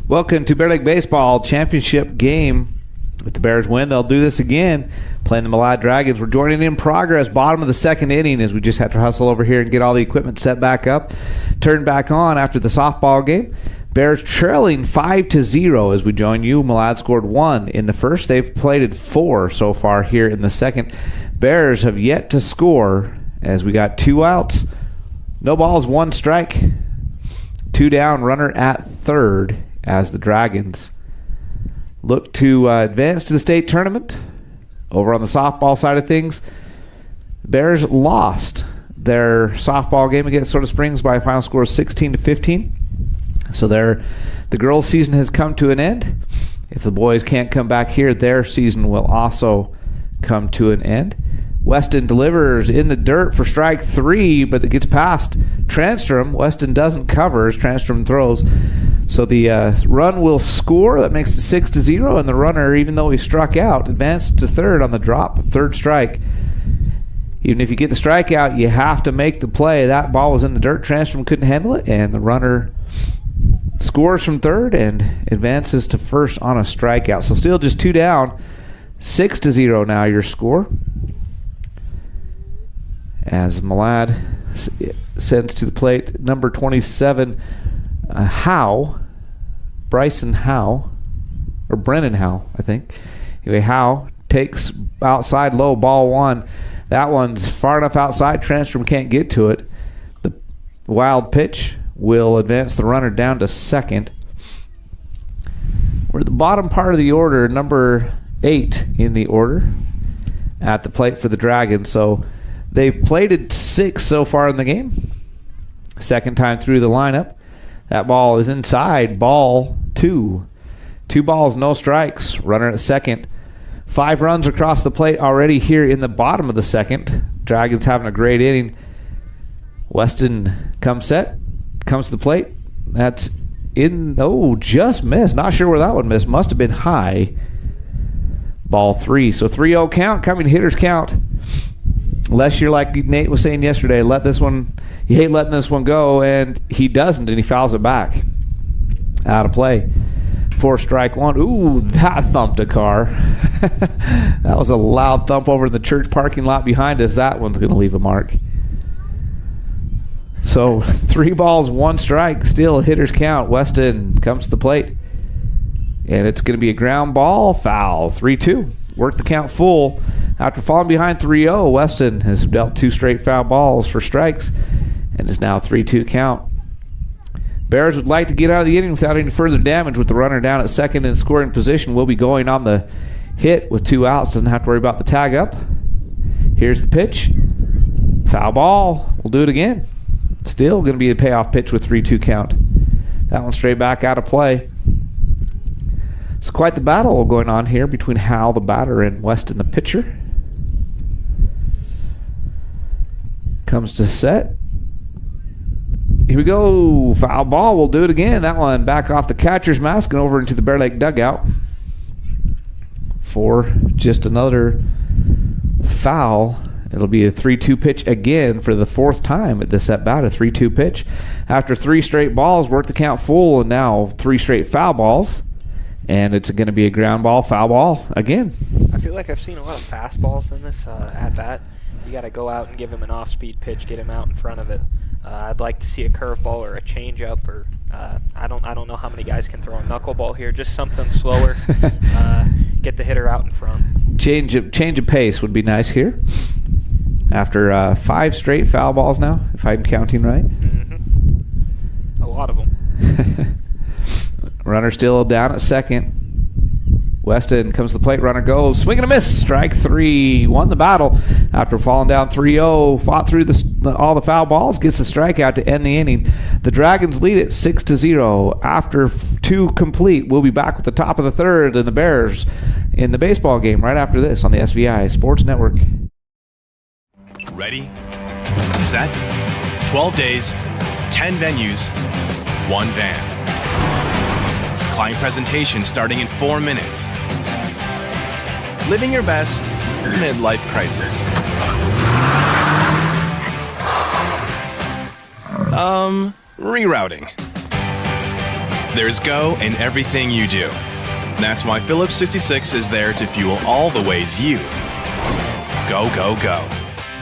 Welcome to Bear Lake Baseball Championship game. If the Bears win, they'll do this again, playing the Malad Dragons. We're joining in progress, bottom of the second inning, as we just have to hustle over here and get all the equipment set back up, turned back on after the softball game. Bears trailing 5-0 as we join you. Malad scored 1 in the first. They've plated 4 so far here in the second. Bears have yet to score as we got 2 outs. No balls, 1 strike. 2 down, runner at third as the Dragons look to advance to the state tournament. Over on the softball side of things, Bears lost their softball game against Soda Springs by a final score of 16-15. So the girls' season has come to an end. If the boys can't come back here, their season will also come to an end. Weston delivers in the dirt for strike 3, but it gets past Transtrom. Weston doesn't cover as Transtrom throws. So the run will score. That makes it 6-0, and the runner, even though he struck out, advanced to third on the drop, third strike. Even if you get the strikeout, you have to make the play. That ball was in the dirt. Transtrom couldn't handle it, and the runner scores from third and advances to first on a strikeout. So still just 2 down. 6-0 now your score. As Malad sends to the plate number 27, Bryson Howe, or Brennan Howe, I think. Anyway, Howe takes outside low, ball 1. That one's far enough outside, Transtrom can't get to it. The wild pitch will advance the runner down to second. We're at the bottom part of the order, number 8 in the order at the plate for the Dragons. So they've plated 6 so far in the game. Second time through the lineup. That ball is inside. Ball 2. 2 balls, no strikes. Runner at second. 5 runs across the plate already here in the bottom of the second. Dragons having a great inning. Weston comes set. Comes to the plate. That's in. Oh, just missed. Not sure where that one missed. Must have been high. Ball 3. So 3-0 count. Coming hitters count. Unless you're like Nate was saying yesterday, let this one, you hate letting this one go, and he doesn't, and he fouls it back. Out of play. 4 strike 1. Ooh, that thumped a car. That was a loud thump over in the church parking lot behind us. That one's going to leave a mark. So 3 balls, 1 strike. Still hitters count. Weston comes to the plate. And it's going to be a ground ball, foul. 3-2. Work the count full. After falling behind 3-0, Weston has dealt 2 straight foul balls for strikes and is now 3-2 count. Bears would like to get out of the inning without any further damage with the runner down at second in scoring position. Will be going on the hit with 2 outs. Doesn't have to worry about the tag up. Here's the pitch. Foul ball. We'll do it again. Still going to be a payoff pitch with 3-2 count. That one straight back out of play. It's quite the battle going on here between Hal, the batter, and Weston, the pitcher. Comes to set. Here we go. Foul ball. We'll do it again. That one back off the catcher's mask and over into the Bear Lake dugout for just another foul. It'll be a 3-2 pitch again for the 4th time at this at-bat, a 3-2 pitch. After 3 straight balls, work the count full, and now 3 straight foul balls. And it's going to be a ground ball, foul ball again. I feel like I've seen a lot of fastballs in this at-bat. You got to go out and give him an off-speed pitch, get him out in front of it. I'd like to see a curveball or a changeup, or I don't know how many guys can throw a knuckleball here. Just something slower. Get the hitter out in front. Change of pace would be nice here. After 5 straight foul balls now, if I'm counting right. Mm-hmm. A lot of them. Runner still down at second. Weston comes to the plate. Runner goes. Swing and a miss. Strike 3. Won the battle after falling down 3-0. Fought through all the foul balls. Gets the strikeout to end the inning. The Dragons lead it 6-0. After 2 complete, we'll be back with the top of the third and the Bears in the baseball game right after this on the SVI Sports Network. Ready, set, 12 days, 10 venues, 1 van. Client presentation starting in 4 minutes. Living your best midlife crisis. Rerouting. There's go in everything you do. That's why Phillips 66 is there to fuel all the ways you go, go, go.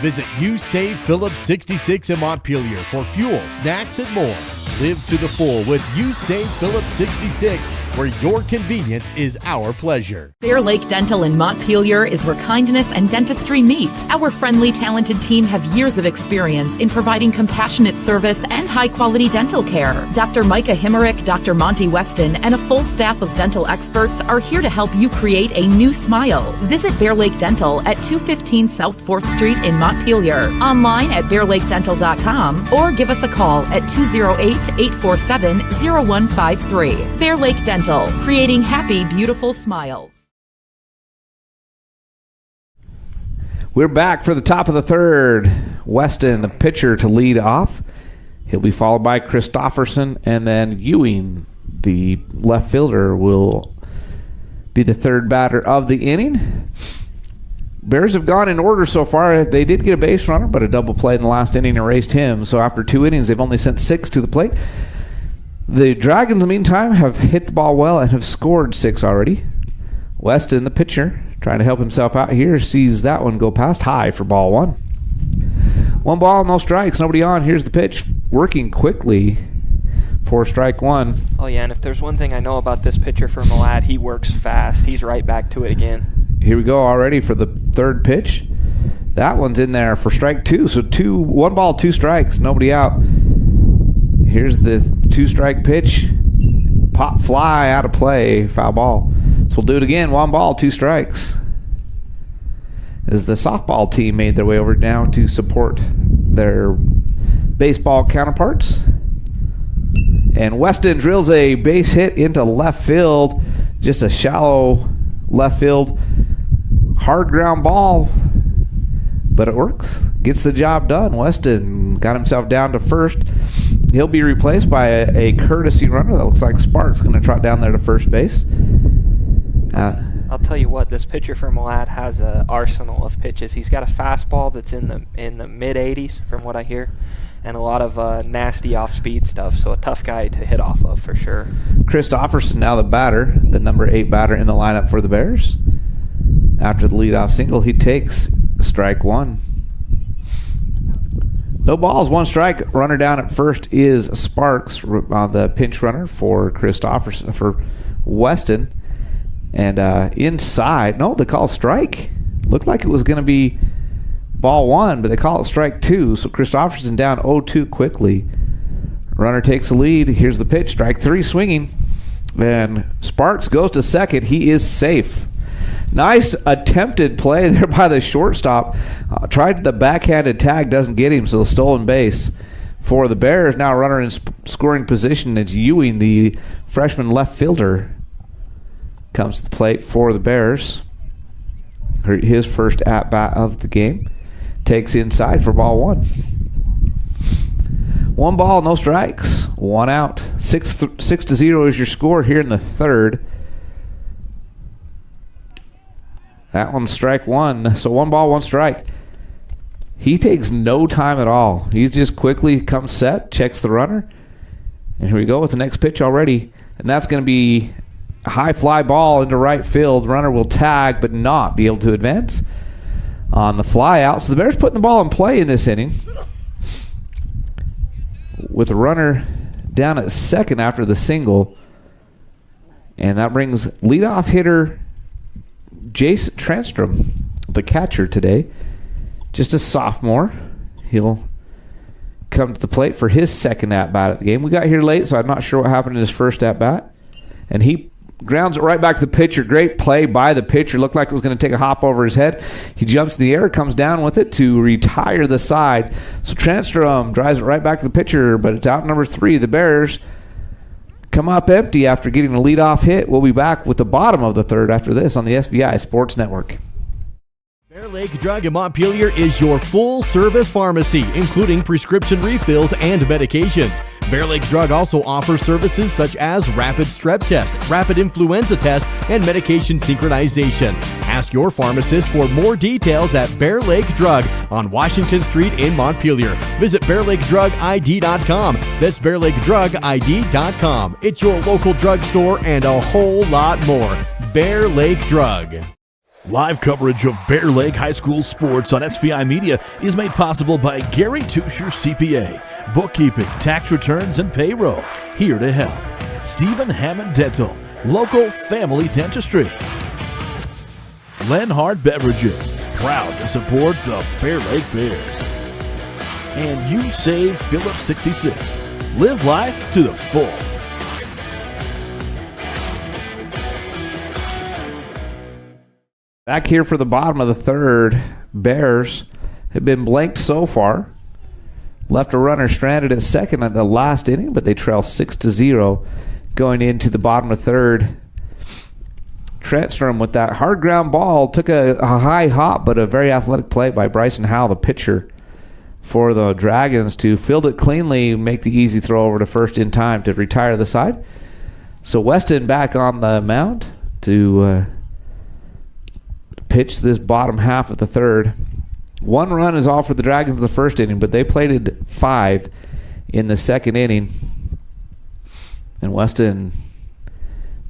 Visit USave Phillips 66 in Montpelier for fuel, snacks, and more. Live to the full with USave Phillips 66, where your convenience is our pleasure. Bear Lake Dental in Montpelier is where kindness and dentistry meet. Our friendly, talented team have years of experience in providing compassionate service and high-quality dental care. Dr. Micah Himmerick, Dr. Monty Weston, and a full staff of dental experts are here to help you create a new smile. Visit Bear Lake Dental at 215 South 4th Street in Montpelier. Online at bearlakedental.com or give us a call at 208-847-0153. Bear Lake Dental, creating happy, beautiful smiles. We're back for the top of the third. Weston, the pitcher, to lead off. He'll be followed by Christofferson, and then Ewing, the left fielder, will be the third batter of the inning. Bears have gone in order so far. They did get a base runner, but a double play in the last inning erased him. So after 2 innings, they've only sent 6 to the plate. The Dragons, in the meantime, have hit the ball well and have scored 6 already. Weston, the pitcher, trying to help himself out here, sees that one go past high for ball 1. 1 ball, no strikes, nobody on. Here's the pitch, working quickly for strike 1. Oh, yeah, and if there's one thing I know about this pitcher for Malad, he works fast. He's right back to it again. Here we go already for the third pitch. That one's in there for strike 2. So 1 ball, 2 strikes, nobody out. Here's the 2-strike pitch. Pop fly out of play, foul ball. So we'll do it again. 1 ball, 2 strikes. As the softball team made their way over now to support their baseball counterparts. And Weston drills a base hit into left field. Just a shallow left field. Hard ground ball. But it works. Gets the job done. Weston got himself down to first. He'll be replaced by a courtesy runner. That looks like Sparks going to trot down there to first base. I'll tell you what, this pitcher for Malad has an arsenal of pitches. He's got a fastball that's in the mid-80s, from what I hear, and a lot of nasty off-speed stuff. So a tough guy to hit off of for sure. Christofferson now the batter, the number 8 batter in the lineup for the Bears. After the leadoff single, he takes strike 1. No balls, 1 strike. Runner down at first is Sparks, the pinch runner for Christofferson, for Weston. And inside, no, they call strike. Looked like it was going to be ball 1, but they call it strike 2. So Christofferson down 0-2 quickly. Runner takes the lead. Here's the pitch, strike 3 swinging. And Sparks goes to second. He is safe. Nice attempted play there by the shortstop. Tried the backhanded tag, doesn't get him, so stolen base for the Bears. Now runner in scoring position. It's Ewing, the freshman left fielder, comes to the plate for the Bears. His first at-bat of the game. Takes inside for ball 1. 1 ball, no strikes. 1 out. 6-0 is your score here in the third. That one's strike 1. So 1 ball, 1 strike. He takes no time at all. He just quickly comes set, checks the runner. And here we go with the next pitch already. And that's going to be a high fly ball into right field. Runner will tag but not be able to advance on the fly out. So the Bears putting the ball in play in this inning, with a runner down at second after the single. And that brings leadoff hitter Jason Transtrom, the catcher today, just a sophomore. He'll come to the plate for his second at-bat at the game. We got here late, so I'm not sure what happened in his first at-bat. And he grounds it right back to the pitcher. Great play by the pitcher. Looked like it was going to take a hop over his head. He jumps in the air, comes down with it to retire the side. So Transtrom drives it right back to the pitcher, but it's out number 3. The Bears come up empty after getting a leadoff hit. We'll be back with the bottom of the third after this on the SBI Sports Network. Bear Lake Drug in Montpelier is your full-service pharmacy, including prescription refills and medications. Bear Lake Drug also offers services such as rapid strep test, rapid influenza test, and medication synchronization. Ask your pharmacist for more details at Bear Lake Drug on Washington Street in Montpelier. Visit BearLakeDrugID.com. That's BearLakeDrugID.com. It's your local drugstore and a whole lot more. Bear Lake Drug. Live coverage of Bear Lake High School sports on SVI Media is made possible by Gary Tusher CPA, bookkeeping, tax returns, and payroll. Here to help. Stephen Hammond Dental, local family dentistry. Lenhart Beverages, proud to support the Bear Lake Bears. And You Save Phillips 66. Live life to the full. Back here for the bottom of the third, Bears have been blanked so far. Left a runner stranded at second in the last inning, but they trail 6-0 going into the bottom of third. Trenstrom with that hard ground ball took a high hop, but a very athletic play by Bryson Howell, the pitcher for the Dragons, to field it cleanly, make the easy throw over to first in time to retire the side. So Weston back on the mound to pitch this bottom half of the third. One run is all for the Dragons in the first inning, but they plated 5 in the second inning. And Weston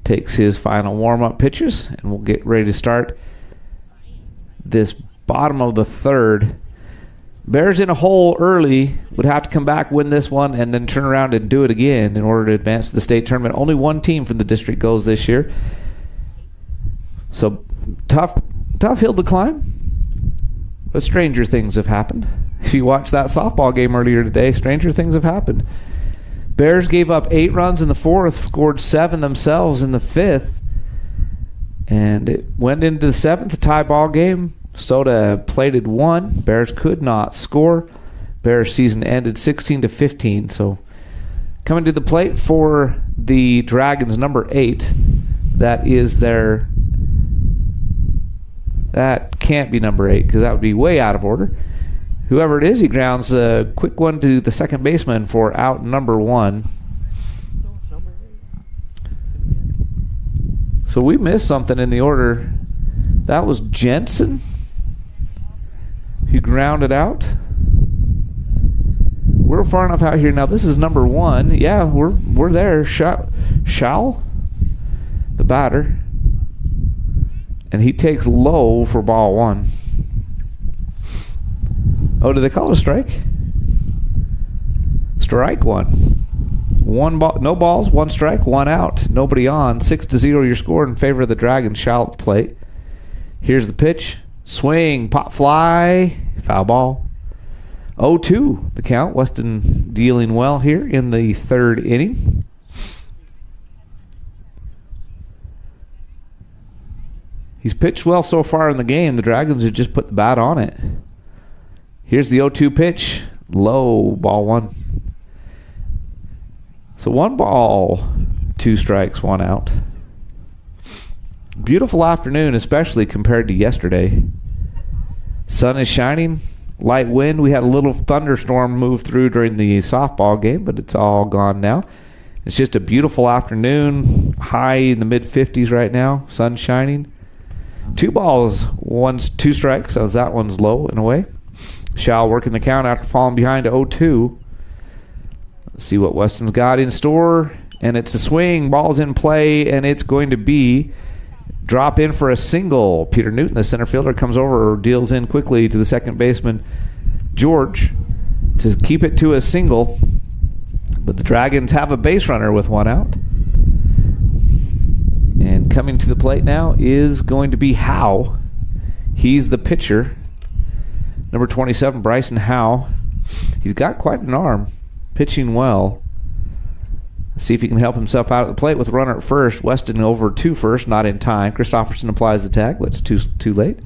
takes his final warm-up pitches, and we'll get ready to start this bottom of the third. Bears in a hole early, would have to come back, win this one, and then turn around and do it again in order to advance to the state tournament. Only one team from the district goes this year. So tough hill to climb, but stranger things have happened. If you watched that softball game earlier today, stranger things have happened. Bears gave up 8 runs in the fourth, scored 7 themselves in the fifth, and it went into the seventh, a tie ball game. Soda plated 1. Bears could not score. Bears season ended 16-15. So coming to the plate for the Dragons, number 8. That is their... That can't be number 8 because that would be way out of order. Whoever it is, he grounds a quick one to the second baseman for out number 1. So we missed something in the order. That was Jensen who grounded out. We're far enough out here now. This is number 1. Yeah, we're there. Shal, the batter. And he takes low for ball 1. Oh, did they call it a strike? Strike 1. 1 ball, no balls, 1 strike, 1 out. Nobody on. 6-0 your score in favor of the Dragons. Shal at the plate. Here's the pitch. Swing, pop fly, foul ball. 0-2 the count. Weston dealing well here in the third inning. He's pitched well so far in the game. The Dragons have just put the bat on it. Here's the 0-2 pitch. Low, ball 1. So 1 ball, 2 strikes, 1 out. Beautiful afternoon, especially compared to yesterday. Sun is shining. Light wind. We had a little thunderstorm move through during the softball game, but it's all gone now. It's just a beautiful afternoon. High in the mid-50s right now. Sun shining. 2 balls, 2 strikes, so that one's low in a way. Shal working the count after falling behind to 0-2. Let's see what Weston's got in store. And it's a swing. Ball's in play, and it's going to be drop in for a single. Peter Newton, the center fielder, comes over, deals in quickly to the second baseman, George, to keep it to a single. But the Dragons have a base runner with 1 out. And coming to the plate now is going to be Howe. He's the pitcher. Number 27, Bryson Howe. He's got quite an arm. Pitching well. Let's see if he can help himself out at the plate with a runner at first. Weston over to first, not in time. Christopherson applies the tag, but it's too late.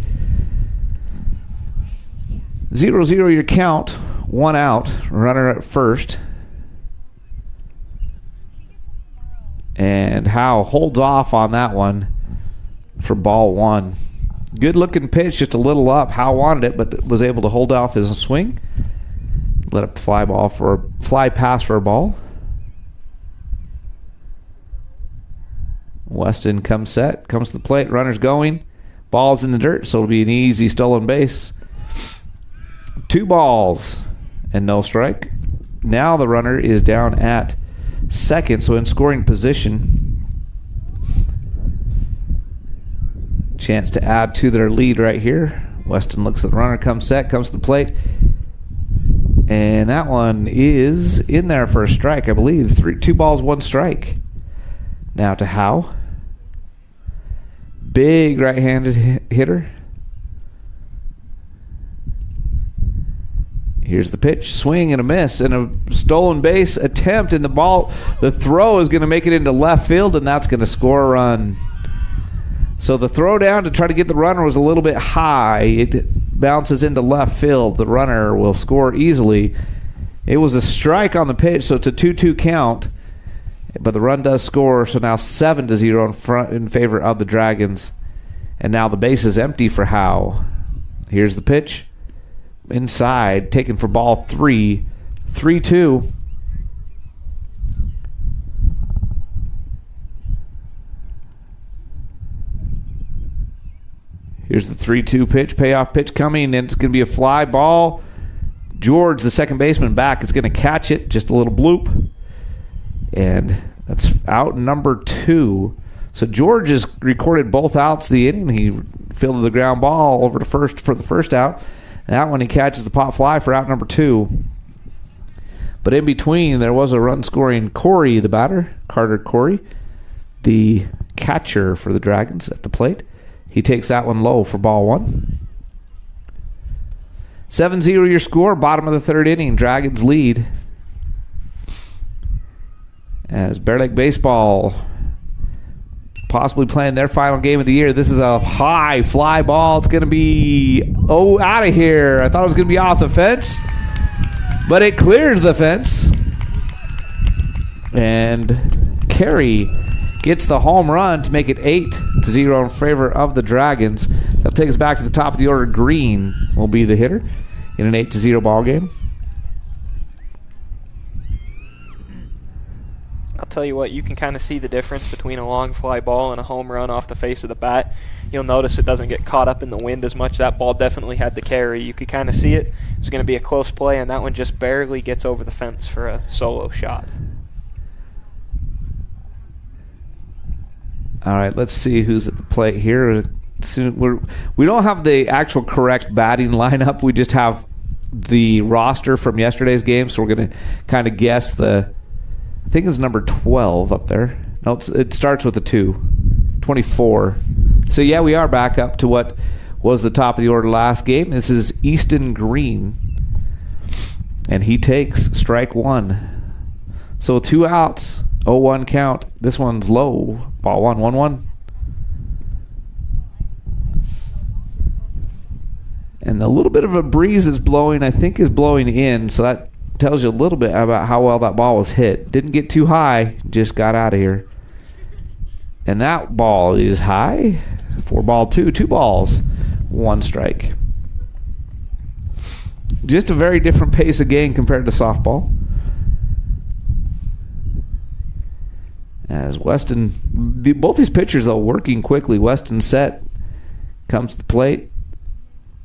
0-0 your count. 1 out. Runner at first. And Howe holds off on that one for ball 1. Good looking pitch, just a little up. Howe wanted it, but was able to hold off his swing. Let a fly pass for a ball. Weston comes set, comes to the plate, runner's going. Ball's in the dirt, so it'll be an easy stolen base. 2 balls and no strike. Now the runner is down at second, so in scoring position. Chance to add to their lead right here. Weston looks at the runner, comes set, comes to the plate. And that one is in there for a strike, I believe. 2 balls, 1 strike. Now to Howe. Big right-handed hitter. Here's the pitch. Swing and a miss and a stolen base attempt. And the throw is going to make it into left field, and that's going to score a run. So the throw down to try to get the runner was a little bit high. It bounces into left field. The runner will score easily. It was a strike on the pitch, so it's a 2-2 count. But the run does score, so now 7-0 in favor of the Dragons. And now the base is empty for Howe. Here's the pitch. Inside, taken for ball 3. 3-2. Here's the 3-2 pitch, payoff pitch coming, and it's going to be a fly ball. George, the second baseman, back, is going to catch it. Just a little bloop. And that's out number 2. So George has recorded both outs of the inning. He fielded the ground ball over to first for the first out. And that one he catches the pop fly for out number 2. But in between, there was a run-scoring Corey, the batter, Carter Corey, the catcher for the Dragons at the plate. He takes that one low for ball 1. 7-0 your score, bottom of the 3rd inning. Dragons lead. As Bear Lake Baseball possibly playing their final game of the year. This is a high fly ball. It's going to be, out of here. I thought it was going to be off the fence, but it clears the fence. And Carey gets the home run to make it 8-0 in favor of the Dragons. That'll take us back to the top of the order. Green will be the hitter in an 8-0 ball game. I'll tell you what, you can kind of see the difference between a long fly ball and a home run off the face of the bat. You'll notice it doesn't get caught up in the wind as much. That ball definitely had the carry. You could kind of see it. It's going to be a close play, and that one just barely gets over the fence for a solo shot. All right, let's see who's at the plate here. We don't have the actual correct batting lineup. We just have the roster from yesterday's game, so we're going to kind of guess I think it's number 12 up there. No, it starts with a 2. 24. So, yeah, we are back up to what was the top of the order last game. This is Easton Green, and he takes strike 1. So 2 outs, 0-1 count. This one's low. Ball 1, 1-1. And a little bit of a breeze is blowing, I think, is blowing in, so that tells you a little bit about how well that ball was hit. Didn't get too high, just got out of here. And that ball is high for ball 2. 2 balls, 1 strike. Just a very different pace of game compared to softball. As Weston, both these pitchers are working quickly. Weston set, comes to the plate.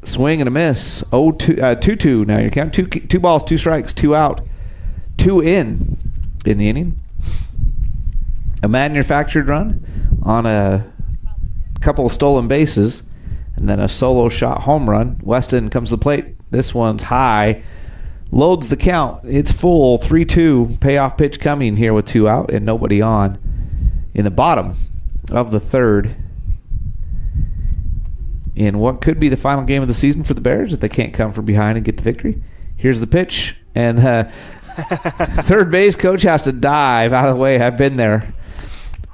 Swing and a miss. 2-2 now. You count 2 balls, 2 strikes, 2 out, 2 in the inning. A manufactured run on a couple of stolen bases, and then a solo shot home run. Weston comes to the plate. This one's high. Loads the count. It's full. 3-2. Payoff pitch coming here with 2 out and nobody on in the bottom of the 3rd. In what could be the final game of the season for the Bears if they can't come from behind and get the victory. Here's the pitch, and third base coach has to dive out of the way. I've been there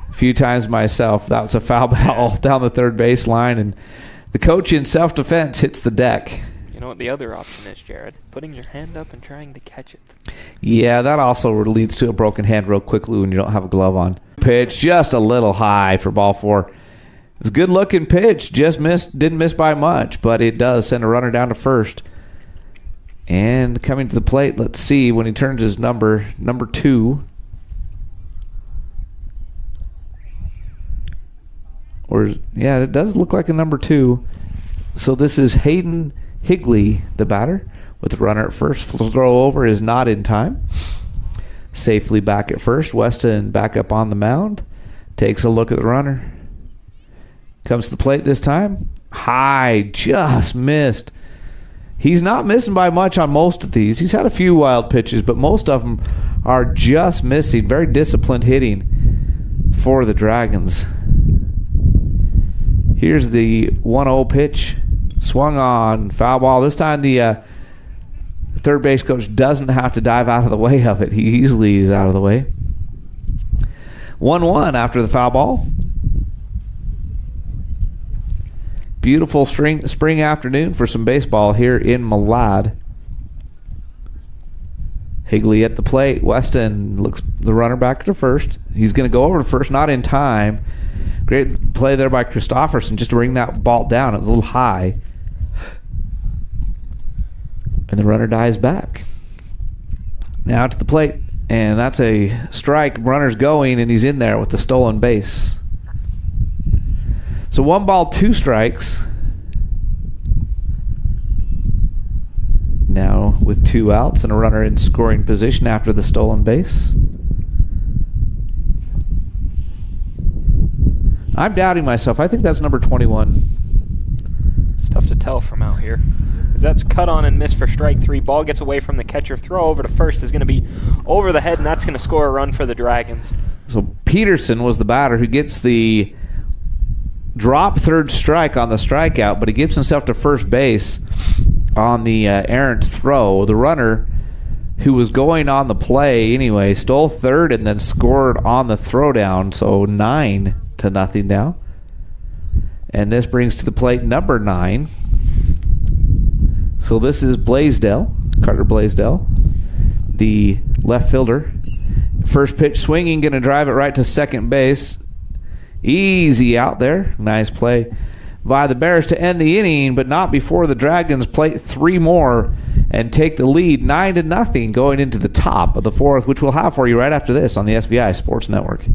a few times myself. That was a foul ball down the third base line, and the coach in self-defense hits the deck. You know what the other option is, Jared? Putting your hand up and trying to catch it. Yeah, that also leads to a broken hand real quickly when you don't have a glove on. Pitch just a little high for ball 4. It's a good-looking pitch. Just didn't miss by much, but it does send a runner down to first. And coming to the plate, let's see when he turns his number 2. Or, yeah, it does look like a number 2. So this is Hayden Higley, the batter, with the runner at first. Throw over is not in time. Safely back at first. Weston back up on the mound. Takes a look at the runner. Comes to the plate this time. High, just missed. He's not missing by much on most of these. He's had a few wild pitches, but most of them are just missing. Very disciplined hitting for the Dragons. Here's the 1-0 pitch. Swung on, foul ball. This time the third base coach doesn't have to dive out of the way of it. He easily is out of the way. 1-1 after the foul ball. Beautiful spring afternoon for some baseball here in Malad. Higley at the plate. Weston looks the runner back to first. He's going to go over to first, not in time. Great play there by Christofferson just to bring that ball down. It was a little high. And the runner dives back. Now to the plate. And that's a strike. Runner's going, and he's in there with the stolen base. So 1 ball, 2 strikes. Now with 2 outs and a runner in scoring position after the stolen base. I'm doubting myself. I think that's number 21. It's tough to tell from out here. That's cut on and missed for strike 3. Ball gets away from the catcher. Throw over to first is going to be over the head, and that's going to score a run for the Dragons. So Peterson was the batter who gets the drop third strike on the strikeout, but he gets himself to first base on the errant throw. The runner, who was going on the play anyway, stole third and then scored on the throwdown. So 9-0 now. And this brings to the plate number 9. So this is Blaisdell, Carter Blaisdell, the left fielder. First pitch swinging, going to drive it right to second base. Easy out there. Nice play by the Bears to end the inning, but not before the Dragons plate 3 more and take the lead 9-0 going into the top of the 4th, which we'll have for you right after this on the SVI Sports Network.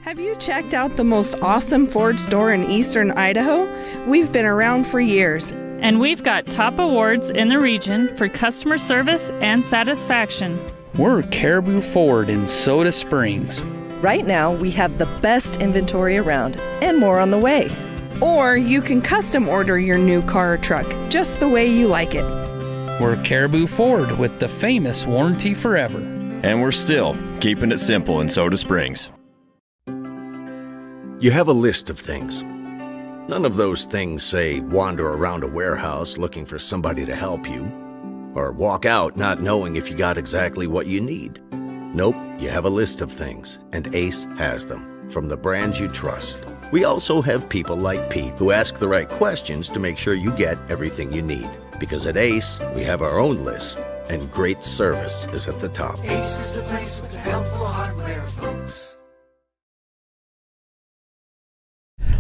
Have you checked out the most awesome Ford store in eastern Idaho? We've been around for years. And we've got top awards in the region for customer service and satisfaction. We're Caribou Ford in Soda Springs. Right now, we have the best inventory around and more on the way. Or you can custom order your new car or truck just the way you like it. We're Caribou Ford with the famous warranty forever. And we're still keeping it simple in Soda Springs. You have a list of things. None of those things say wander around a warehouse looking for somebody to help you, or walk out not knowing if you got exactly what you need. Nope, you have a list of things, and Ace has them, from the brands you trust. We also have people like Pete who ask the right questions to make sure you get everything you need. Because at Ace, we have our own list, and great service is at the top. Ace is the place with the helpful hardware, folks.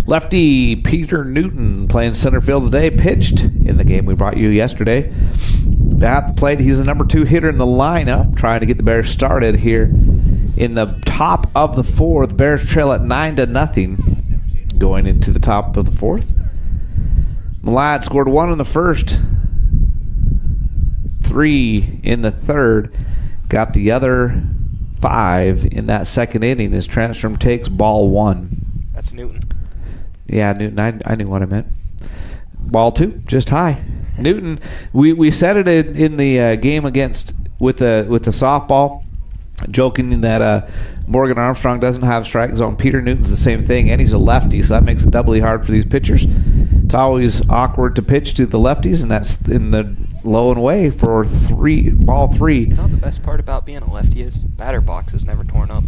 Lefty Peter Newton playing center field today, pitched in the game we brought you yesterday. At the plate, he's the number 2 hitter in the lineup, trying to get the Bears started here in the top of the 4th. Bears trail at 9-0 going into the top of the 4th. Malad scored 1 in the first, 3 in the third. Got the other 5 in that second inning as Transtrom takes ball 1. That's Newton. Yeah, Newton. I knew what I meant. Ball 2, just high. Newton. We said it in the game against with the softball, joking that Morgan Armstrong doesn't have strike zone. Peter Newton's the same thing, and he's a lefty, so that makes it doubly hard for these pitchers. It's always awkward to pitch to the lefties, and that's in the low and away for ball 3. You know, the best part about being a lefty is batter box is never torn up.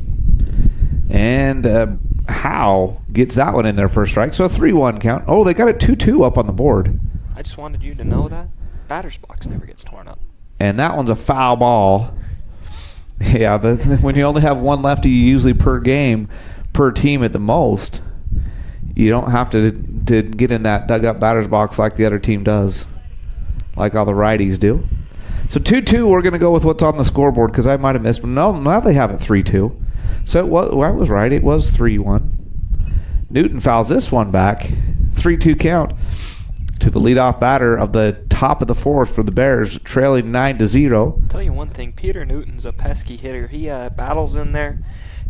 And Howe gets that one in there for a strike. So a 3-1 count. Oh, they got it 2-2 up on the board. I just wanted you to know that batter's box never gets torn up. And that one's a foul ball. Yeah, when you only have one lefty usually per game, per team at the most, you don't have to get in that dug-up batter's box like the other team does, like all the righties do. So 2-2, we're going to go with what's on the scoreboard because I might have missed. But no, now they have it 3-2. So I was right. It was 3-1. Newton fouls this one back. 3-2 count to the leadoff batter of the top of the fourth for the Bears, trailing 9-0. I'll tell you one thing, Peter Newton's a pesky hitter. He battles in there,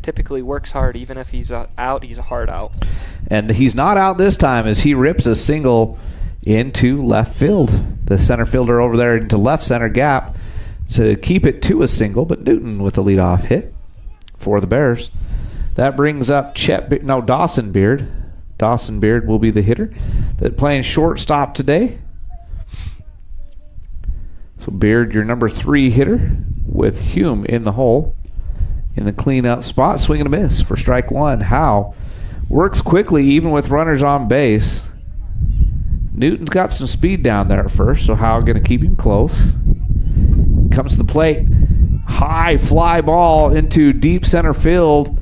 typically works hard. Even if he's out, he's a hard out. And he's not out this time as he rips a single into left field. The center fielder over there into left center gap to keep it to a single, but Newton with the leadoff hit for the Bears. That brings up Dawson Beard. Dawson Beard will be the hitter that playing shortstop today. So Beard, your number 3 hitter, with Hume in the hole in the cleanup spot. Swing and a miss for strike one. Howe works quickly even with runners on base. Newton's got some speed down there at first, so Howe going to keep him close. Comes to the plate. High fly ball into deep center field.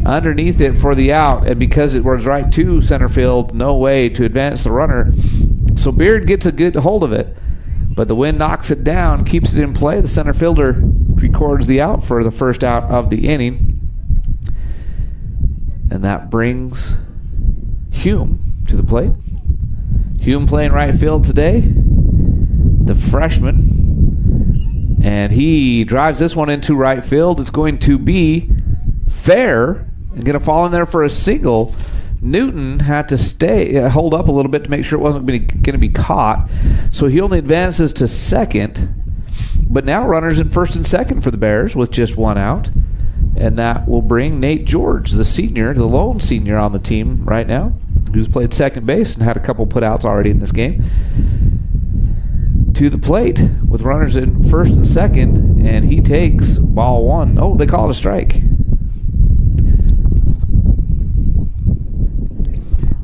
Underneath it for the out, and because it was right to center field, no way to advance the runner. So Beard gets a good hold of it, but the wind knocks it down, keeps it in play. The center fielder records the out for the first out of the inning. And that brings Hume to the plate. Hume playing right field today, the freshman. And he drives this one into right field. It's going to be fair and going to fall in there for a single. Newton had to hold up a little bit to make sure it wasn't going to be caught. So he only advances to second. But now runners in first and second for the Bears with just one out. And that will bring Nate George, the senior, the lone senior on the team right now, who's played second base and had a couple putouts already in this game, to the plate with runners in first and second. And he takes ball one. Oh, they call it a strike.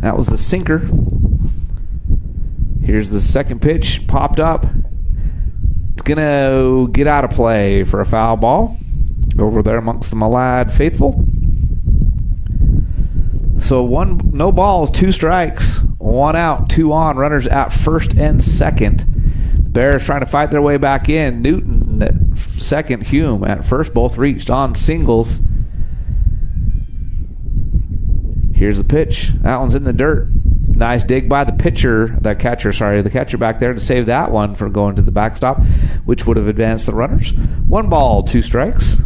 That was the sinker. Here's the second pitch, popped up. It's going to get out of play for a foul ball over there amongst the Malad faithful. So no balls, 2 strikes, 1 out, 2 on. Runners at first and second. The Bears trying to fight their way back in. Newton at second, Hume at first, both reached on singles. Here's the pitch. That one's in the dirt. Nice dig by the catcher back there to save that one from going to the backstop, which would have advanced the runners. 1 ball, 2 strikes.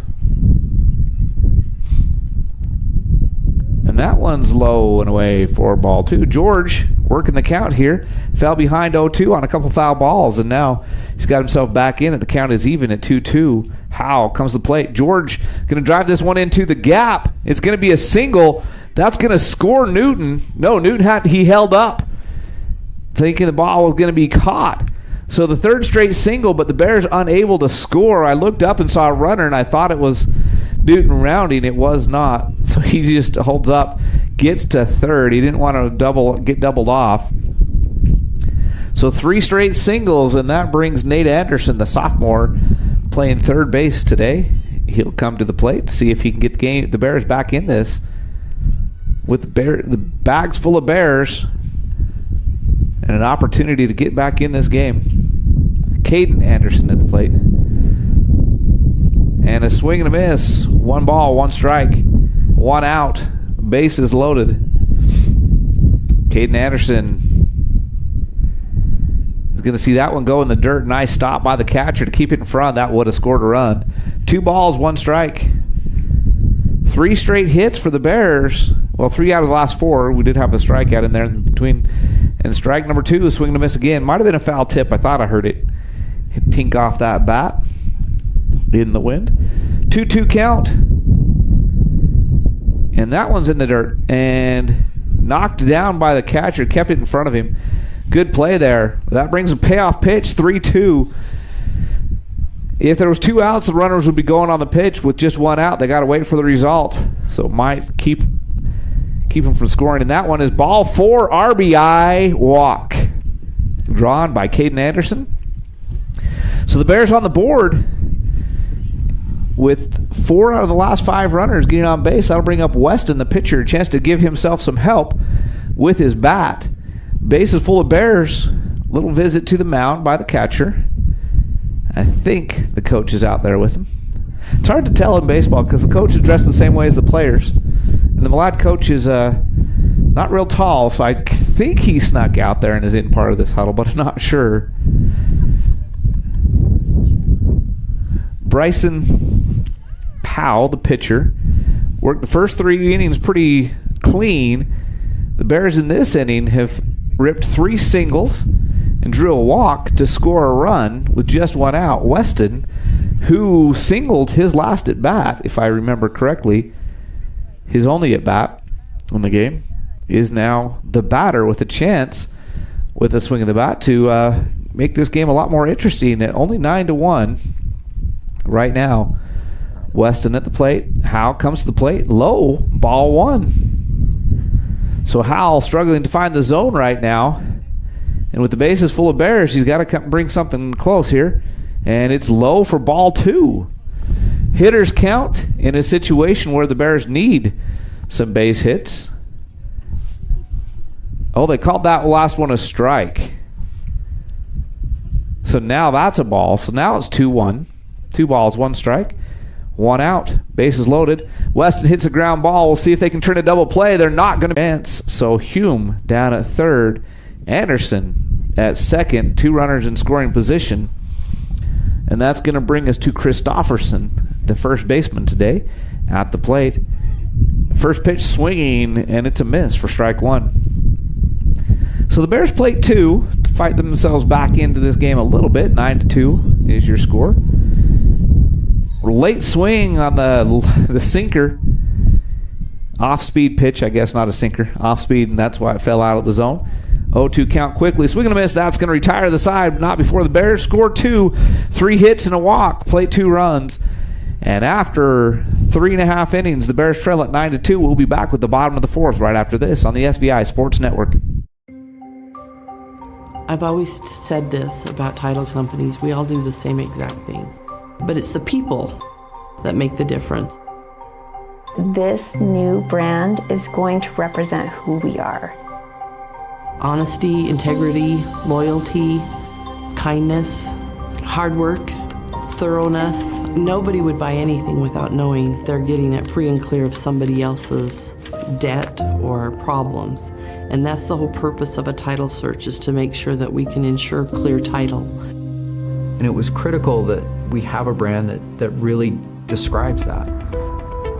And that one's low and away for ball 2. George working the count here. Fell behind 0-2 on a couple foul balls, and now he's got himself back in, and the count is even at 2-2. Howe comes to the plate. George going to drive this one into the gap. It's going to be a single. That's going to score Newton. No, Newton he held up, thinking the ball was going to be caught. So the third straight single, but the Bears unable to score. I looked up and saw a runner, and I thought it was Newton rounding. It was not. So he just holds up, gets to third. He didn't want to get doubled off. So 3 straight singles, and that brings Nate Anderson, the sophomore, playing third base today. He'll come to the plate to see if he can get the Bears back in this. With the bags full of Bears and an opportunity to get back in this game. Caden Anderson at the plate. And a swing and a miss. 1 ball, 1 strike, 1 out. Bases loaded. Caden Anderson is going to see that one go in the dirt. Nice stop by the catcher to keep it in front. That would have scored a run. 2 balls, 1 strike. 3 straight hits for the Bears. Well, 3 out of the last 4. We did have a strikeout in there in between. And strike number 2, swing and a miss again. Might have been a foul tip. I thought I heard it tink off that bat in the wind. 2-2 count. And that one's in the dirt. And knocked down by the catcher. Kept it in front of him. Good play there. That brings a payoff pitch, 3-2. If there was 2 outs, the runners would be going on the pitch. With just 1 out, they got to wait for the result. So it might keep them from scoring. And that one is ball 4, RBI walk. Drawn by Caden Anderson. So the Bears on the board with 4 out of the last 5 runners getting on base. That'll bring up Weston, the pitcher, a chance to give himself some help with his bat. Bases full of Bears. Little visit to the mound by the catcher. I think the coach is out there with him. It's hard to tell in baseball because the coach is dressed the same way as the players. And the Malad coach is Not real tall, so I think he snuck out there and is in part of this huddle, but I'm not sure. Bryson Powell, the pitcher, worked the first 3 innings pretty clean. The Bears in this inning have ripped 3 singles and drew a walk to score a run with just 1 out. Weston, who singled his last at bat, if I remember correctly, his only at bat in the game, is now the batter with a chance with a swing of the bat to make this game a lot more interesting at only 9-1 right now. Weston at the plate. Howell comes to the plate. Low, ball 1. So Howell struggling to find the zone right now. And with the bases full of Bears, he's got to bring something close here. And it's low for ball 2. Hitters count in a situation where the Bears need some base hits. Oh, they called that last one a strike. So now that's a ball. So now it's 2-1. 2 balls, 1 strike. 1 out. Bases loaded. Weston hits a ground ball. We'll see if they can turn a double play. They're not going to advance. So Hume down at third. Anderson at second. 2 runners in scoring position. And that's going to bring us to Christopherson, the first baseman today, at the plate. First pitch swinging, and it's a miss for strike 1. So the Bears plate 2 to fight themselves back into this game a little bit. 9-2 is your score. Late swing on the sinker. Off-speed pitch, I guess, not a sinker. Off-speed, and that's why it fell out of the zone. 0-2 count quickly. Swing and a miss. That's going to retire the side, not before the Bears score 2. 3 hits and a walk. Plate 2 runs. And after 3.5 innings, the Bears trail at 9-2. We'll be back with the bottom of the 4th right after this on the SVI Sports Network. I've always said this about title companies. We all do the same exact thing. But it's the people that make the difference. This new brand is going to represent who we are. Honesty, integrity, loyalty, kindness, hard work, thoroughness. Nobody would buy anything without knowing they're getting it free and clear of somebody else's debt or problems. And that's the whole purpose of a title search, is to make sure that we can ensure clear title. And it was critical that we have a brand that really describes that.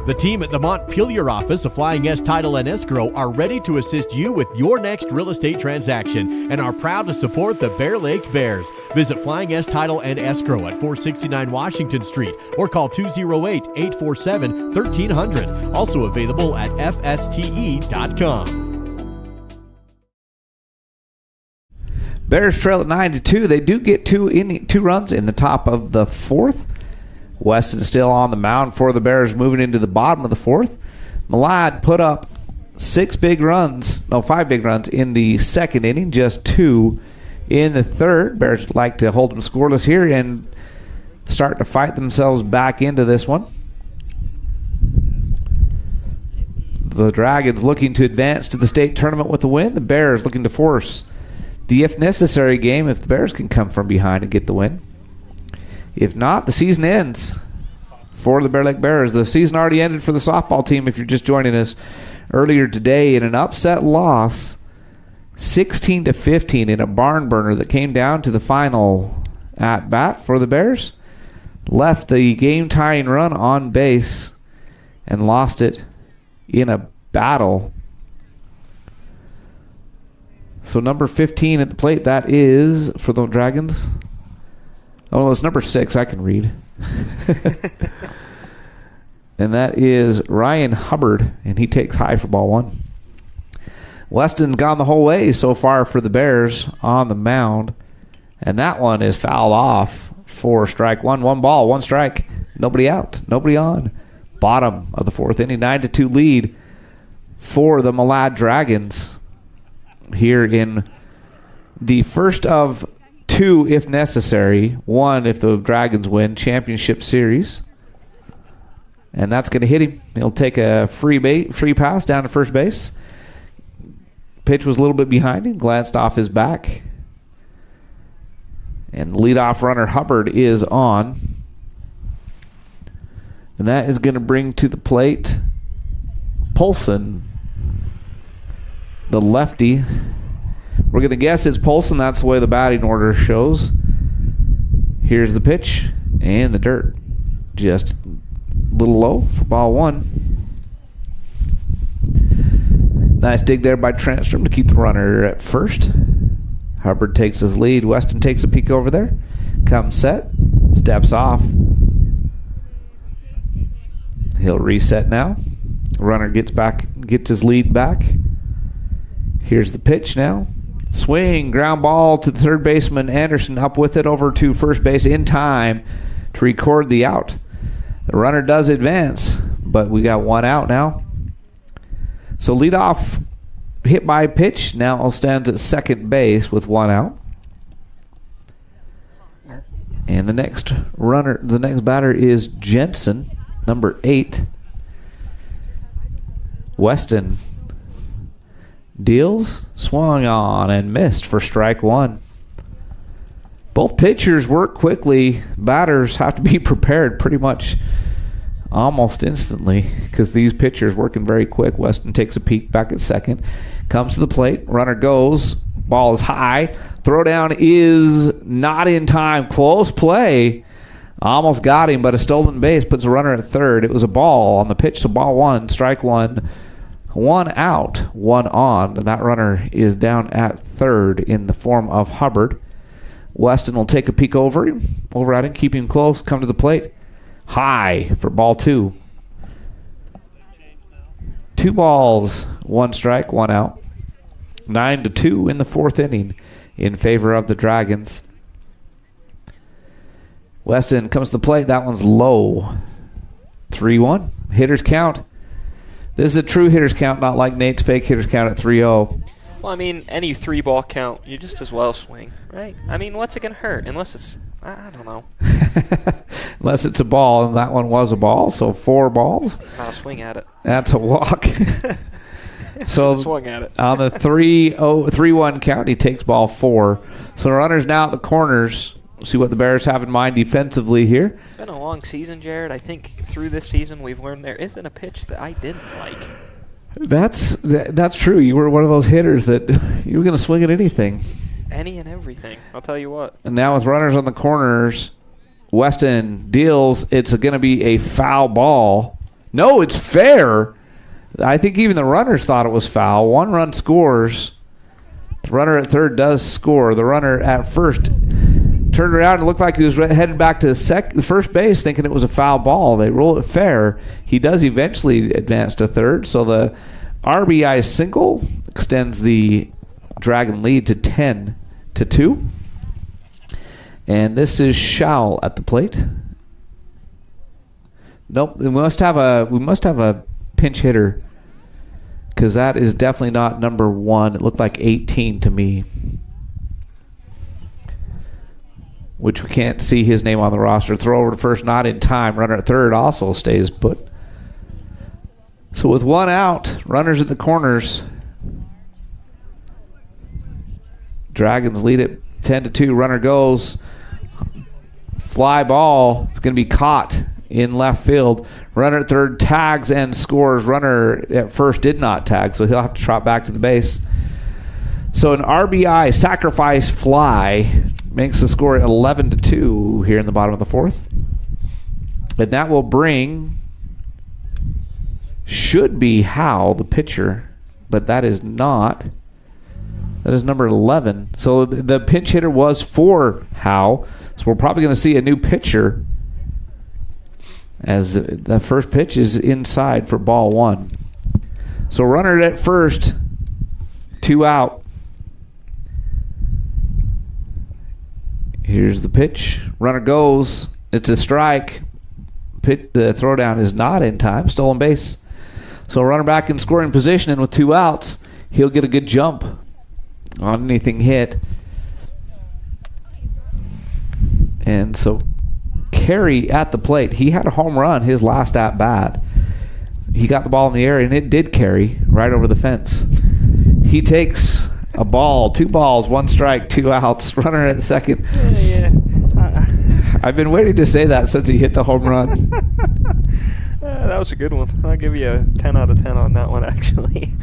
The team at the Montpelier office of Flying S Title and Escrow are ready to assist you with your next real estate transaction and are proud to support the Bear Lake Bears. Visit Flying S Title and Escrow at 469 Washington Street or call 208-847-1300. Also available at fste.com. Bears trail at 9-2. They do get 2 runs in the top of the 4th. Weston still on the mound for the Bears moving into the bottom of the 4th. Malad put up 5 big runs in the 2nd inning, just 2 in the 3rd. Bears would like to hold them scoreless here and start to fight themselves back into this one. The Dragons looking to advance to the state tournament with a win. The Bears looking to force the if necessary game if the Bears can come from behind and get the win. If not, the season ends for the Bear Lake Bears. The season already ended for the softball team if you're just joining us earlier today in an upset loss, 16-15 in a barn burner that came down to the final at bat for the Bears. Left the game-tying run on base and lost it in a battle. So number 15 at the plate, that is for the Dragons. Oh, it's number 6. I can read. And that is Ryan Hubbard, and he takes high for ball 1. Weston's gone the whole way so far for the Bears on the mound, and that one is fouled off for strike 1. 1 ball, 1 strike. Nobody out, nobody on. Bottom of the 4th inning, 9-2 lead for the Malad Dragons here in the first of 2 if necessary, 1 if the Dragons win championship series. And that's going to hit him. He'll take a free pass down to first base. Pitch was a little bit behind him, glanced off his back. And the leadoff runner Hubbard is on. And that is going to bring to the plate Polson. the lefty. We're going to guess it's Polson. That's the way the batting order shows. Here's the pitch and the dirt. Just a little low for ball 1. Nice dig there by Transtrom to keep the runner at first. Hubbard takes his lead. Weston takes a peek over there. Comes set. Steps off. He'll reset now. Runner gets his lead back. Here's the pitch now. Swing, ground ball to the third baseman Anderson, up with it over to first base in time to record the out. The runner does advance, but we got 1 out now. So leadoff hit by pitch now stands at second base with 1 out. And the next batter is Jensen, number 8. Weston deals, swung on, and missed for strike 1. Both pitchers work quickly. Batters have to be prepared pretty much almost instantly because these pitchers working very quick. Weston takes a peek back at second. Comes to the plate. Runner goes. Ball is high. Throwdown is not in time. Close play. Almost got him, but a stolen base puts a runner at third. It was a ball on the pitch, so ball 1, strike 1. 1 out, 1 on, and that runner is down at third in the form of Hubbard. Weston will take a peek over at him, keep him close, come to the plate. High for ball 2. 2 balls, 1 strike, 1 out. 9-2 in the 4th inning in favor of the Dragons. Weston comes to the plate. That one's low. 3-1. Hitters count. This is a true hitter's count, not like Nate's fake hitter's count at 3-0. Well, I mean, any 3-ball count, you just as well swing, right? I mean, what's it going to hurt? Unless it's, I don't know. Unless it's a ball, and that one was a ball, so 4 balls. I'll swing at it. That's a walk. So swung at it. On the 3-1 count, he takes ball 4. So the runner's now at the corners. We'll see what the Bears have in mind defensively here. It's been a long season, Jared. I think through this season we've learned there isn't a pitch that I didn't like. That's true. You were one of those hitters that you were going to swing at anything. Any and everything. I'll tell you what. And now with runners on the corners, Weston deals. It's going to be a foul ball. No, it's fair. I think even the runners thought it was foul. 1 run scores. The runner at third does score. The runner at first turned around and looked like he was headed back to first base thinking it was a foul ball. They rule it fair. He does eventually advance to third, so the RBI single extends the Dragon lead to 10-2. And this is Schall at the plate. Nope, we must have a pinch hitter because that is definitely not number 1. It looked like 18 to me, which we can't see his name on the roster. Throw over to first, not in time. Runner at third also stays put. So with 1 out, runners at the corners, Dragons lead it 10-2. Runner goes. Fly ball. It's going to be caught in left field. Runner at third tags and scores. Runner at first did not tag, so he'll have to trot back to the base. So an RBI sacrifice fly makes the score 11-2 here in the bottom of the 4th. And that will bring, should be Howe, the pitcher, but that is not. That is number 11. So the pinch hitter was for Howe. So we're probably going to see a new pitcher as the first pitch is inside for ball 1. So runner at first, 2 out. Here's the pitch. Runner goes. It's a strike. The throwdown is not in time. Stolen base. So runner back in scoring position, and with 2 outs, he'll get a good jump on anything hit. And so Carey at the plate. He had a home run his last at bat. He got the ball in the air, and it did carry right over the fence. He takes a ball, 2 balls, 1 strike, 2 outs. Runner at second. I've been waiting to say that since he hit the home run. That was a good one. I'll give you a 10 out of 10 on that one, actually.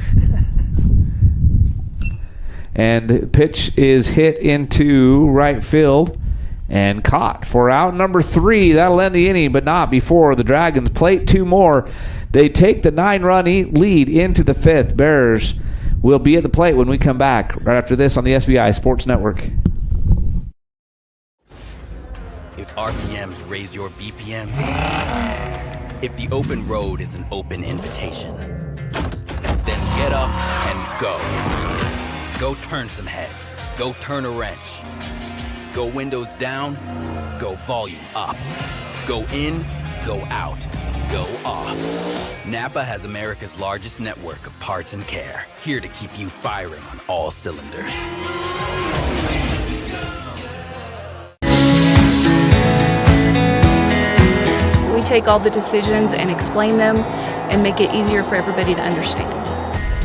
And the pitch is hit into right field and caught for out number 3. That'll end the inning, but not before the Dragons plate 2 more. They take the 9-run lead into the 5th. Bears will be at the plate when we come back right after this on the SBI Sports Network. If RPMs raise your BPMs, if the open road is an open invitation, then get up and go. Go turn some heads. Go turn a wrench. Go windows down. Go volume up. Go in. Go out. Go off. Napa has America's largest network of parts and care, here to keep you firing on all cylinders. We take all the decisions and explain them and make it easier for everybody to understand.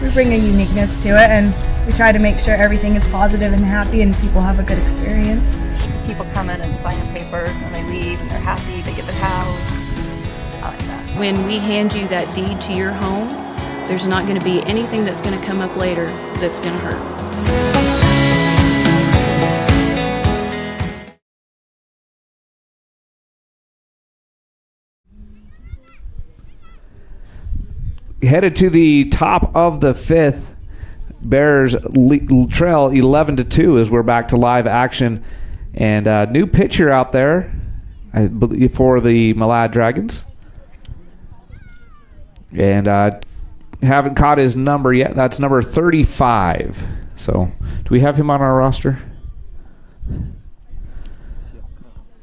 We bring a uniqueness to it, and we try to make sure everything is positive and happy and people have a good experience. People come in and sign the papers and they leave and they're happy, they get their house. I like that. When we hand you that deed to your home, there's not going to be anything that's going to come up later that's going to hurt. Headed to the top of the 5th. Bears trail 11-2 as we're back to live action. And new pitcher out there, I believe, for the Malad Dragons. And haven't caught his number yet. That's number 35. So, do we have him on our roster?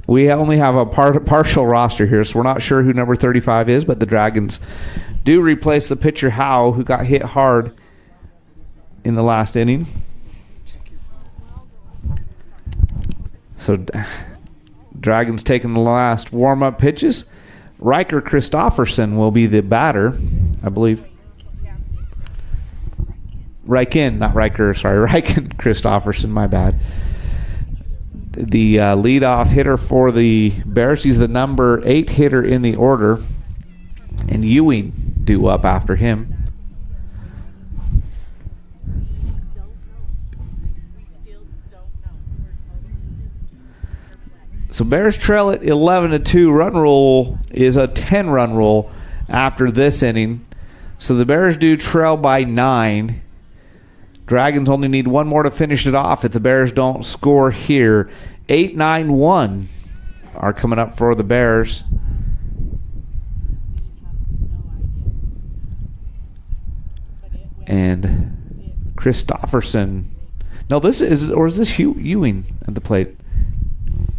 We only have a partial roster here, so we're not sure who number 35 is, but the Dragons do replace the pitcher Howe, who got hit hard in the last inning. So Dragons taking the last warm-up pitches. Riker Christofferson will be the batter, I believe. Riken, not Riker, sorry. Riken Christofferson, my bad. The leadoff hitter for the Bears. He's the number 8 hitter in the order. And Ewing due up after him. So Bears trail at 11-2. Run rule is a 10-run rule after this inning. So the Bears do trail by 9. Dragons only need one more to finish it off if the Bears don't score here. 8-9-1 are coming up for the Bears. And Christofferson. No, this is, or is this Ewing at the plate?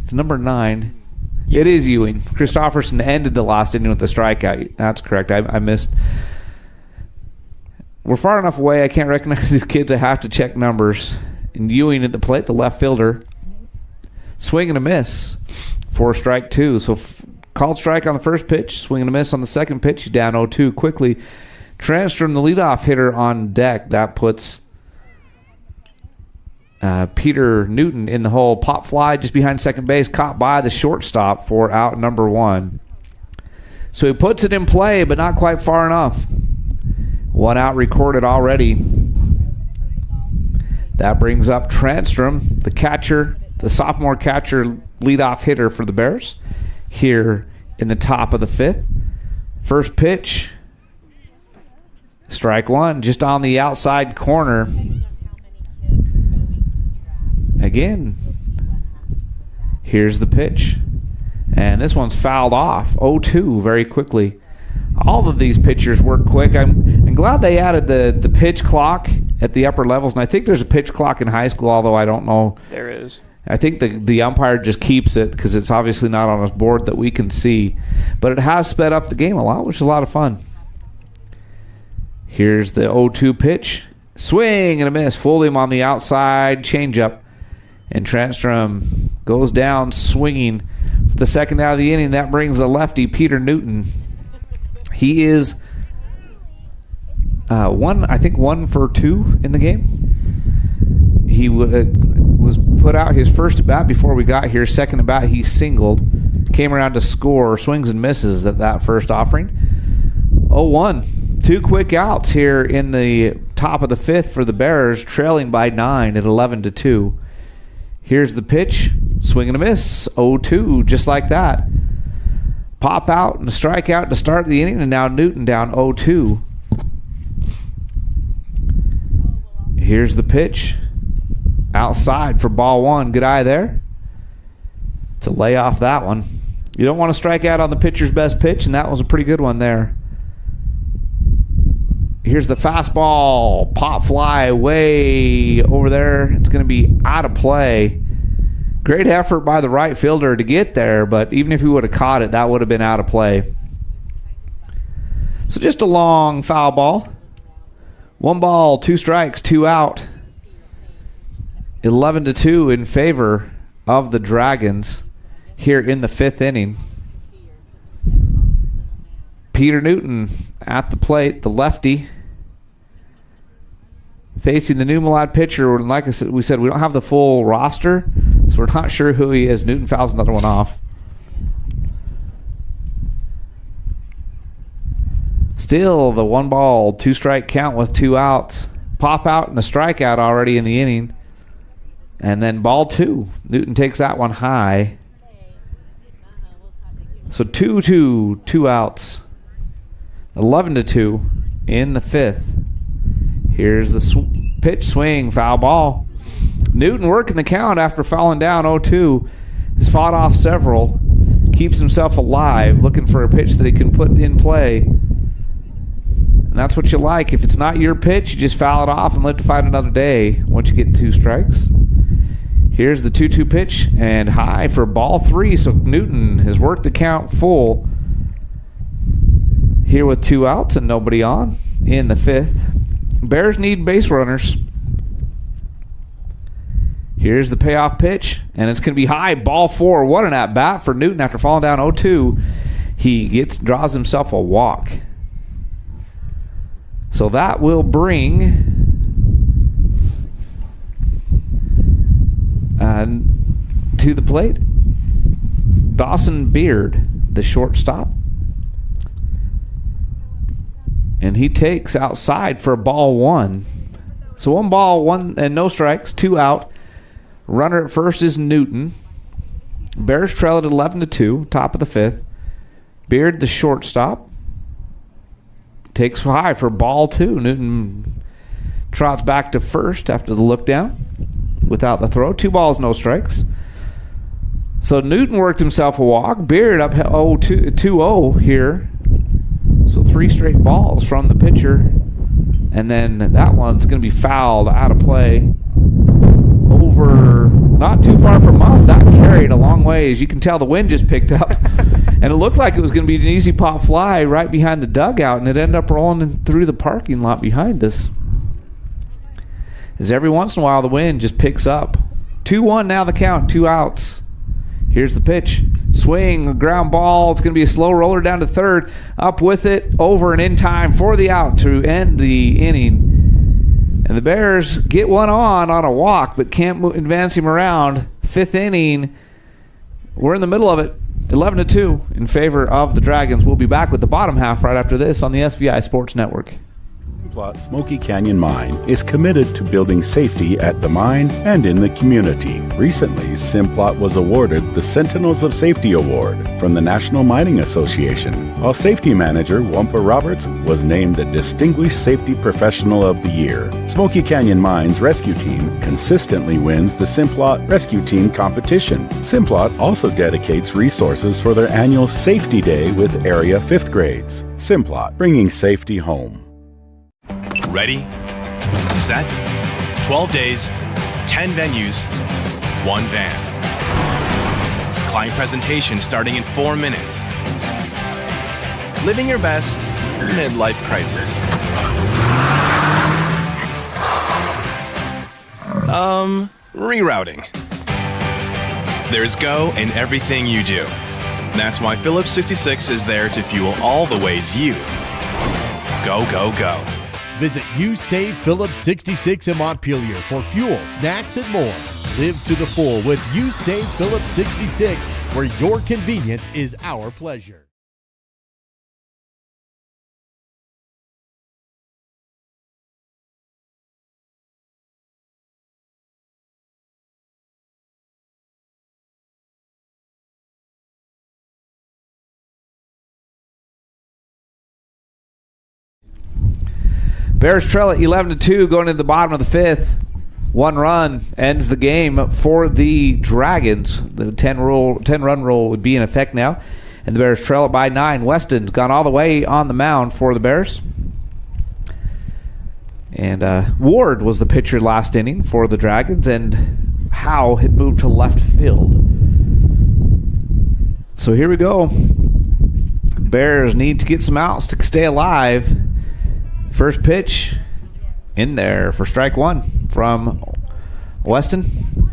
It's number 9. It is Ewing. Christofferson ended the last inning with a strikeout. That's correct. I missed. We're far enough away. I can't recognize these kids. I have to check numbers. And Ewing at the plate, the left fielder. Swing and a miss for strike 2. So called strike on the first pitch. Swing and a miss on the second pitch. He's down 0-2 quickly. Transtrom, the leadoff hitter, on deck. That puts Peter Newton in the hole. Pop fly just behind second base, caught by the shortstop for out number 1. So he puts it in play, but not quite far enough. 1 out recorded already. That brings up Transtrom, the catcher, the sophomore catcher, leadoff hitter for the Bears, here in the top of the 5th. First pitch, strike 1, just on the outside corner. Again, here's the pitch. And this one's fouled off. 0-2 very quickly. All of these pitchers work quick. I'm glad they added the pitch clock at the upper levels. And I think there's a pitch clock in high school, although I don't know. There is. I think the umpire just keeps it because it's obviously not on a board that we can see. But it has sped up the game a lot, which is a lot of fun. Here's the 0-2 pitch. Swing and a miss. Fooled him on the outside changeup. And Transtrom goes down swinging for the second out of the inning. That brings the lefty, Peter Newton. He is 1 for 2 in the game. He was put out his first at bat before we got here. Second at bat, he singled. Came around to score. Swings and misses at that first offering. 0-1. 2 quick outs here in the top top of the fifth for the Bears, trailing by 9 at 11-2. Here's the pitch. Swing and a miss. 0-2, just like that. Pop out and a strikeout to start the inning, and now Newton down 0-2. Here's the pitch. Outside for ball one. Good eye there to lay off that one. You don't want to strike out on the pitcher's best pitch, and that was a pretty good one there. Here's the fastball. Pop fly way over there. It's going to be out of play. Great effort by the right fielder to get there, but even if he would have caught it, that would have been out of play. So just a long foul ball. 1 ball, 2 strikes, 2 out. 11-2 in favor of the Dragons here in the 5th inning. Peter Newton at the plate, the lefty, facing the new Malad pitcher. Like I said, we don't have the full roster, so we're not sure who he is. Newton fouls another one off. Still the 1 ball, 2 strike count with 2 outs. Pop out and a strikeout already in the inning. And then ball 2. Newton takes that one high. So 2-2, 2 outs. 11-2 in the 5th. Here's the pitch, swing, foul ball. Newton working the count after fouling down 0-2. Has fought off several. Keeps himself alive, looking for a pitch that he can put in play. And that's what you like. If it's not your pitch, you just foul it off and let it fight another day once you get 2 strikes. Here's the 2-2 pitch and high for ball 3. So Newton has worked the count full here with 2 outs and nobody on in the 5th. Bears need base runners. Here's the payoff pitch, and it's going to be high, ball 4. What an at-bat for Newton after falling down 0-2. He draws himself a walk. So that will bring to the plate Dawson Beard, the shortstop. And he takes outside for ball 1. So 1 ball, 1 and no strikes, 2 out. Runner at first is Newton. Bears trail at 11-2, top of the 5th. Beard, the shortstop, takes high for ball 2. Newton trots back to first after the look down without the throw. 2 balls, no strikes. So Newton worked himself a walk. Beard up 2-0 here. So 3 straight balls from the pitcher. And then that one's going to be fouled out of play. Over not too far from us. That carried a long way. As you can tell, the wind just picked up. And it looked like it was going to be an easy pop fly right behind the dugout. And it ended up rolling through the parking lot behind us. As every once in a while, the wind just picks up. 2-1 now the count. 2 outs. Here's the pitch. Swing, ground ball. It's going to be a slow roller down to third. Up with it, over and in time for the out to end the inning. And the Bears get one on a walk, but can't advance him around. 5th inning. We're in the middle of it. 11-2 in favor of the Dragons. We'll be back with the bottom half right after this on the SVI Sports Network. Simplot Smoky Canyon Mine is committed to building safety at the mine and in the community. Recently, Simplot was awarded the Sentinels of Safety Award from the National Mining Association, while Safety Manager Wampa Roberts was named the Distinguished Safety Professional of the Year. Smoky Canyon Mine's rescue team consistently wins the Simplot Rescue Team competition. Simplot also dedicates resources for their annual Safety Day with area 5th grades. Simplot, bringing safety home. Ready, set, 12 days, 10 venues, 1 van. Client presentation starting in 4 minutes. Living your best midlife crisis. Rerouting. There's go in everything you do. That's why Phillips 66 is there to fuel all the ways you go, go, go. Visit You Save Phillips 66 in Montpelier for fuel, snacks, and more. Live to the full with You Save Phillips 66, where your convenience is our pleasure. Bears trail at 11-2 going into the bottom of the fifth. 1 run ends the game for the Dragons. The 10-run rule would be in effect now. And the Bears trail it by 9. Weston's gone all the way on the mound for the Bears. And Ward was the pitcher last inning for the Dragons, and Howe had moved to left field. So here we go. Bears need to get some outs to stay alive. First pitch in there for strike 1 from Weston.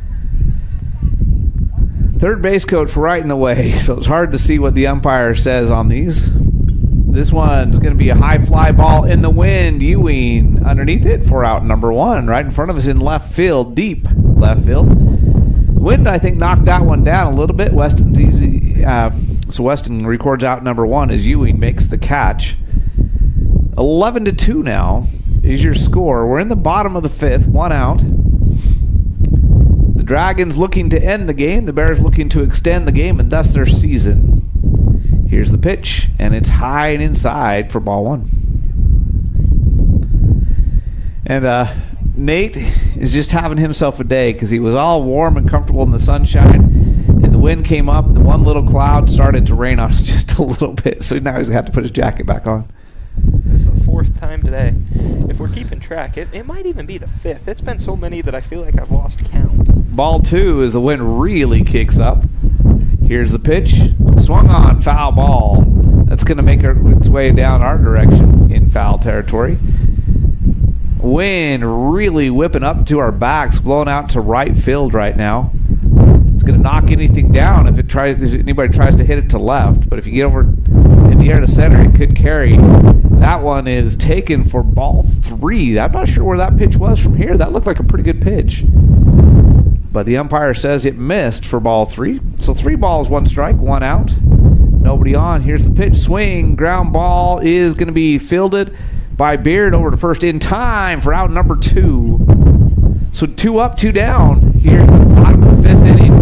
Third base coach right in the way, so it's hard to see what the umpire says on these. This one's going to be a high fly ball in the wind. Ewing underneath it for out number 1, right in front of us in left field, deep left field. Wind, I think, knocked that one down a little bit. Weston's easy. So Weston records out number 1 as Ewing makes the catch. 11-2 now is your score. We're in the bottom of the fifth, 1 out. The Dragons looking to end the game. The Bears looking to extend the game and thus their season. Here's the pitch, and it's high and inside for ball 1. And Nate is just having himself a day because he was all warm and comfortable in the sunshine, and the wind came up, and the one little cloud started to rain on us just a little bit, so now he's going to have to put his jacket back on. This is the 4th time today. If we're keeping track, it might even be the 5th. It's been so many that I feel like I've lost count. Ball 2 as the wind really kicks up. Here's the pitch. Swung on, foul ball. That's going to make its way down our direction in foul territory. Wind really whipping up to our backs, blowing out to right field right now. It's going to knock anything down if anybody tries to hit it to left. But if you get over in the air to center, it could carry. That one is taken for ball 3. I'm not sure where that pitch was from here. That looked like a pretty good pitch. But the umpire says it missed for ball 3. So 3 balls, 1 strike, 1 out. Nobody on. Here's the pitch. Swing. Ground ball is going to be fielded by Beard over to first in time for out number 2. So 2 up, 2 down here at the bottom of the 5th inning.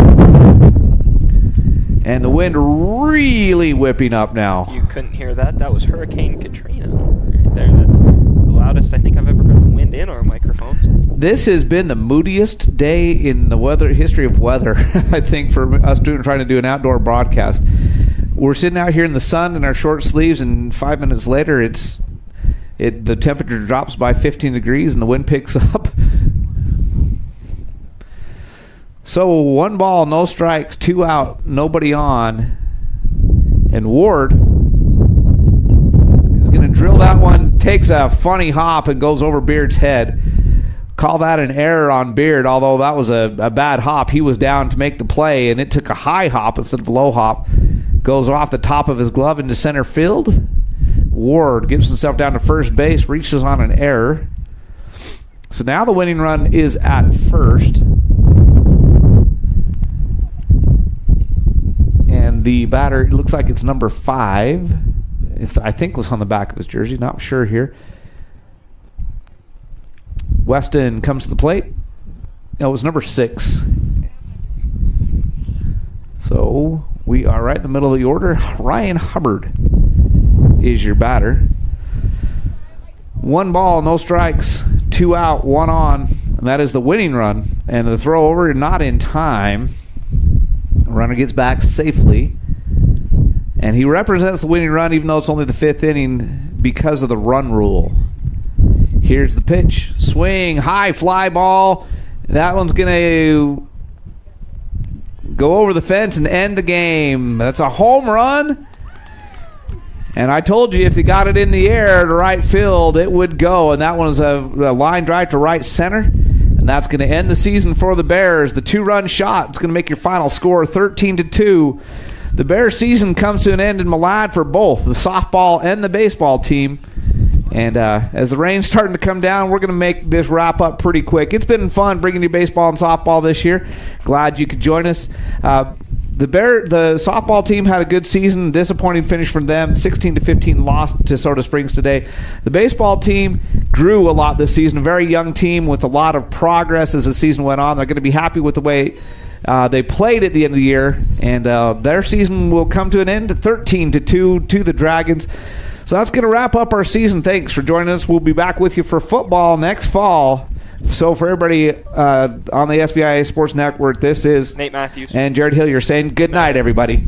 And the wind really whipping up now. You couldn't hear that. That was Hurricane Katrina right there. That's the loudest I think I've ever heard the wind in our microphones. This has been the moodiest day in the history of weather, I think, for us trying to do an outdoor broadcast. We're sitting out here in the sun in our short sleeves, and 5 minutes later, the temperature drops by 15 degrees and the wind picks up. So 1 ball, no strikes, 2 out, nobody on. And Ward is going to drill that one, takes a funny hop and goes over Beard's head. Call that an error on Beard, although that was a bad hop. He was down to make the play, and it took a high hop instead of a low hop. Goes off the top of his glove into center field. Ward gives himself down to first base, reaches on an error. So now the winning run is at first. And the batter, it looks like it's number 5. I think was on the back of his jersey, not sure here. Weston comes to the plate. No, it was number 6. So we are right in the middle of the order. Ryan Hubbard is your batter. 1 ball, no strikes, 2 out, 1 on, and that is the winning run. And the throw over, not in time. Runner gets back safely, and he represents the winning run even though it's only the 5th inning because of the run rule. Here's the pitch. Swing, high fly ball. That one's going to go over the fence and end the game. That's a home run. And I told you if they got it in the air to right field, it would go. And that one was a line drive to right center. And that's going to end the season for the Bears. The 2-run shot. It's going to make your final score 13-2. The Bears season comes to an end in Malad for both the softball and the baseball team. And as the rain's starting to come down, we're going to make this wrap up pretty quick. It's been fun bringing you baseball and softball this year. Glad you could join us. The softball team had a good season. Disappointing finish from them. 16-15 loss to Soda Springs today. The baseball team grew a lot this season. A very young team with a lot of progress as the season went on. They're going to be happy with the way they played at the end of the year. And their season will come to an end 13-2 to the Dragons. So that's going to wrap up our season. Thanks for joining us. We'll be back with you for football next fall. So for everybody on the SVIA Sports Network, this is Nate Matthews and Jared Hillier saying good night, everybody.